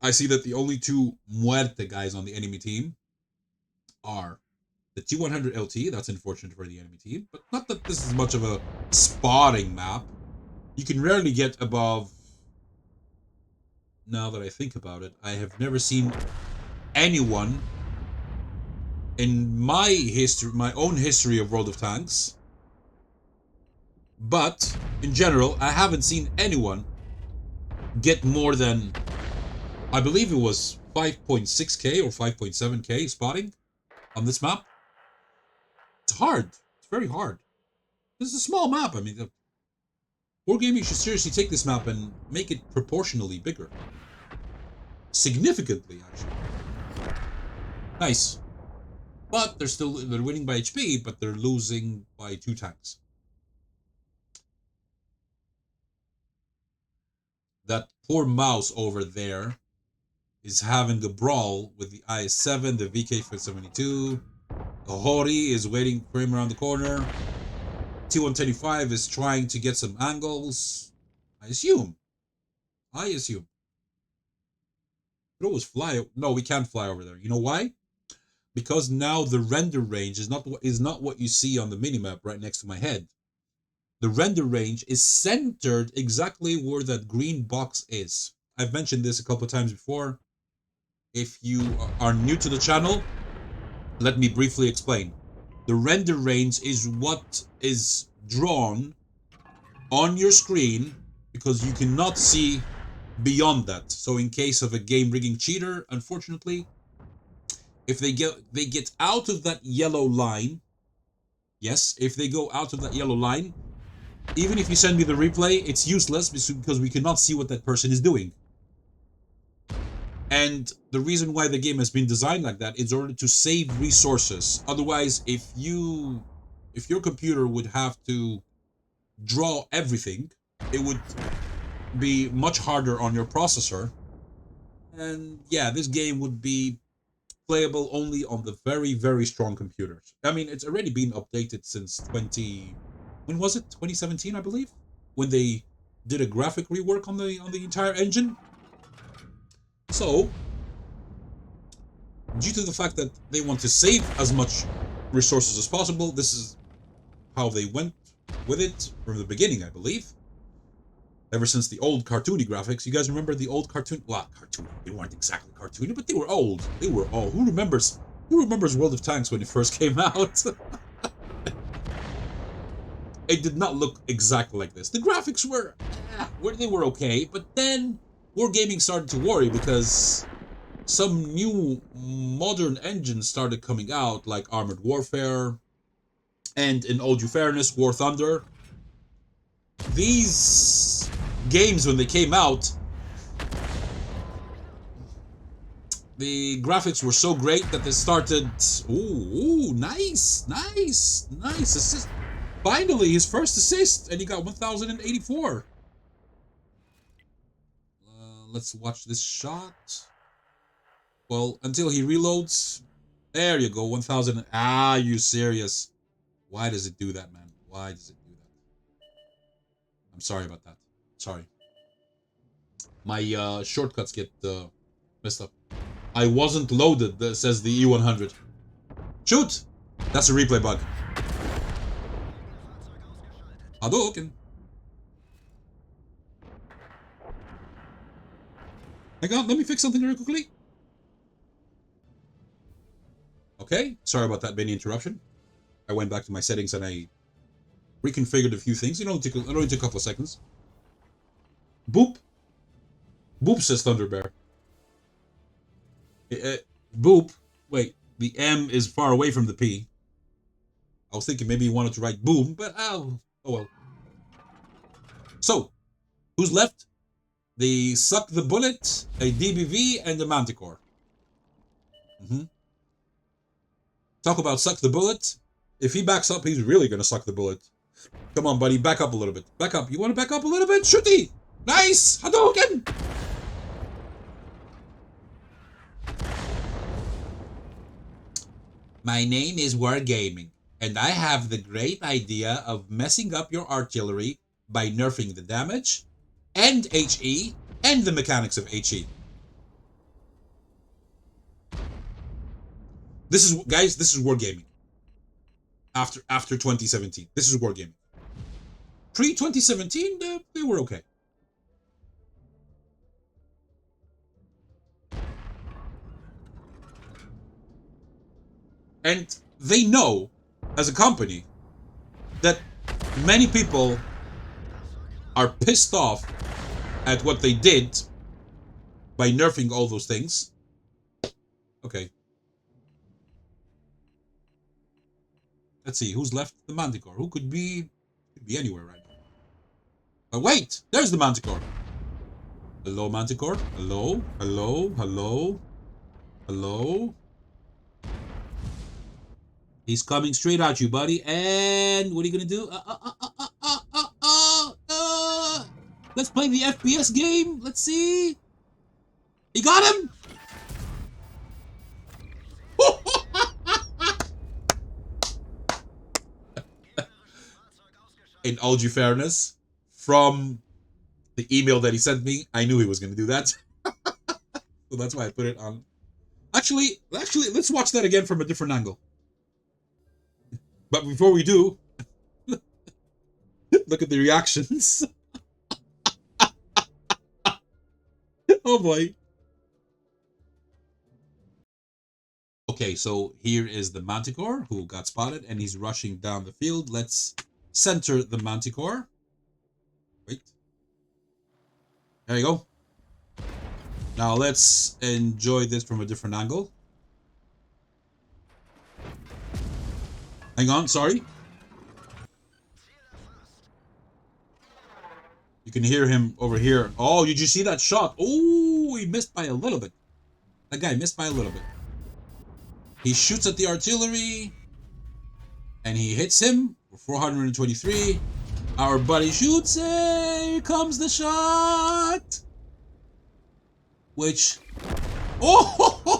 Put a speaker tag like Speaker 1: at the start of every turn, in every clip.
Speaker 1: I see that the only two Muerte guys on the enemy team are the T100 LT. That's unfortunate for the enemy team, but not that this is much of a spotting map. You can rarely get above... Now that I think about it, I have never seen anyone in my history, my own history of World of Tanks, but in general, I haven't seen anyone get more than, I believe it was 5.6k or 5.7k spotting on this map. It's hard. It's very hard. This is a small map. I mean, Wargaming should seriously take this map and make it proportionally bigger. Significantly, actually. Nice. But they're winning by HP, but they're losing by 2 tanks. That poor mouse over there is having a brawl with the IS-7, the VK-72. The Hori is waiting for him around the corner. T-125 is trying to get some angles. I assume. Could always fly. No, we can't fly over there. You know why? Because now the render range is not what you see on the minimap right next to my head. The render range is centered exactly where that green box is. I've mentioned this a couple of times before. If you are new to the channel, let me briefly explain. The render range is what is drawn on your screen because you cannot see beyond that. So in case of a game rigging cheater, unfortunately, if they get out of that yellow line, yes, if they go out of that yellow line, even if you send me the replay, it's useless because we cannot see what that person is doing. And the reason why the game has been designed like that is in order to save resources. Otherwise, if your computer would have to draw everything, it would be much harder on your processor. And yeah, this game would be playable only on the very, very strong computers. I mean, it's already been updated since when was it? 2017, I believe, when they did a graphic rework on the entire engine. So, due to the fact that they want to save as much resources as possible, this is how they went with it from the beginning, I believe. Ever since the old cartoony graphics. You guys remember the old cartoon? Well, cartoony. They weren't exactly cartoony, but they were old. They were old. Who remembers World of Tanks when it first came out? It did not look exactly like this. The graphics were okay, but then Wargaming started to worry because some new modern engines started coming out, like Armored Warfare, and in all due fairness, War Thunder. These games, when they came out, the graphics were so great that they started... Ooh, nice assist. Finally, his first assist, and he got 1,084. Let's watch this shot. Well, until he reloads. There you go, 1,000. Ah, you serious? Why does it do that, man? Why does it do that? I'm sorry about that. Sorry. My shortcuts get messed up. I wasn't loaded, says the E100. Shoot! That's a replay bug. Hadouken. Hang on, let me fix something real quickly. Okay, sorry about that mini interruption. I went back to my settings and I reconfigured a few things. It only took a couple of seconds. Boop. Boop, says thunderbearr. Boop. Wait, the M is far away from the P. I was thinking maybe you wanted to write boom, but oh well. So, who's left? The Suck the Bullet, a DBV, and a Manticore. Talk about Suck the Bullet. If he backs up, he's really going to suck the bullet. Come on, buddy, back up a little bit. Back up. You want to back up a little bit? Shooty! Nice! Hadouken! My name is Wargaming, and I have the great idea of messing up your artillery by nerfing the damage, and HE, and the mechanics of HE. This is, guys, this is wargaming. After 2017, this is wargaming. Pre 2017, they were okay. And they know, as a company, that many people are pissed off at what they did by nerfing all those things. Okay. Let's see, who's left? The Manticore. Who could be anywhere right now. But wait, there's the Manticore. Hello, Manticore. Hello, hello, hello, hello. He's coming straight at you, buddy. And what are you gonna do? Let's play the FPS game. Let's see. He got him. In all due fairness, from the email that he sent me, I knew he was going to do that. So that's why I put it on. Actually, let's watch that again from a different angle. But before we do, look at the reactions. Oh boy. Okay, so here is the Manticore who got spotted, and he's rushing down the field. Let's center the Manticore. Wait. There you go. Now let's enjoy this from a different angle. Hang on, sorry. You can hear him over here. Oh, did you see that shot? Oh, he missed by a little bit. That guy missed by a little bit. He shoots at the artillery. And he hits him for 423. Our buddy shoots. Here comes the shot. Which... Oh!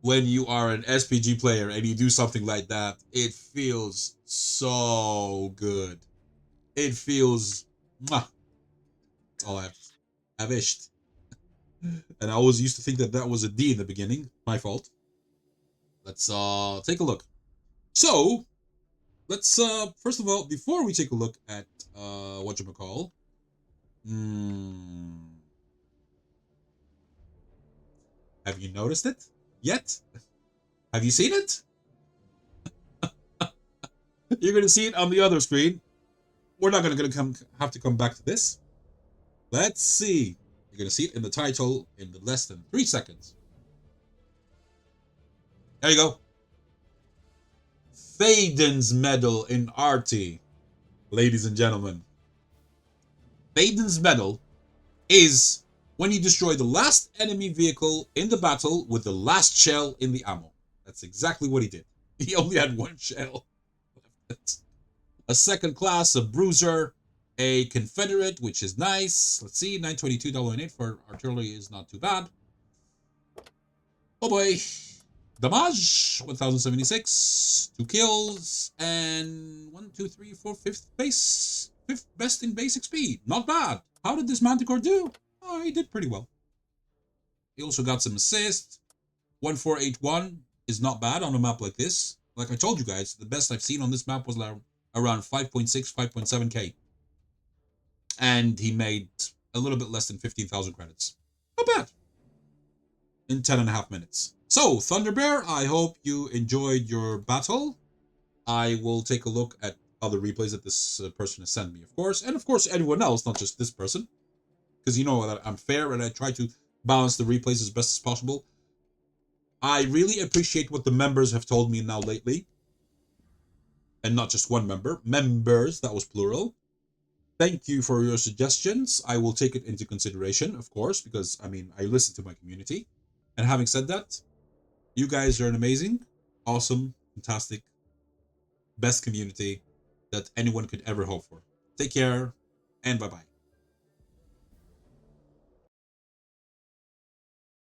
Speaker 1: When you are an SPG player and you do something like that, it feels so good. It feels... Mwah. That's all I wished. And I always used to think that that was a D in the beginning. My fault. Let's take a look. So, let's first of all, before we take a look at whatchamacall, have you noticed it yet? Have you seen it? You're gonna see it on the other screen. We're not gonna have to come back to this. Let's see. You're going to see it in the title in less than 3 seconds. There you go. Thaden's Medal in Arty. Ladies and gentlemen. Thaden's Medal is when you destroy the last enemy vehicle in the battle with the last shell in the ammo. That's exactly what he did. He only had 1 shell. A second class, a bruiser. A Confederate, which is nice. Let's see, $922.08 for artillery is not too bad. Oh boy. Damage, 1076. 2 kills. And 1, 2, 3, 4, 5th base. 5th best in basic speed. Not bad. How did this Manticore do? Oh, he did pretty well. He also got some assists. 1481 is not bad on a map like this. Like I told you guys, the best I've seen on this map was around 5.6, 5.7k. And he made a little bit less than 15,000 credits. Not bad. In 10.5 minutes. So, thunderbearr, I hope you enjoyed your battle. I will take a look at other replays that this person has sent me, of course. And of course, anyone else, not just this person. Because you know that I'm fair and I try to balance the replays as best as possible. I really appreciate what the members have told me now lately. And not just one member. Members, that was plural. Thank you for your suggestions. I will take it into consideration, of course, because, I mean, I listen to my community. And having said that, you guys are an amazing, awesome, fantastic, best community that anyone could ever hope for. Take care, and bye-bye.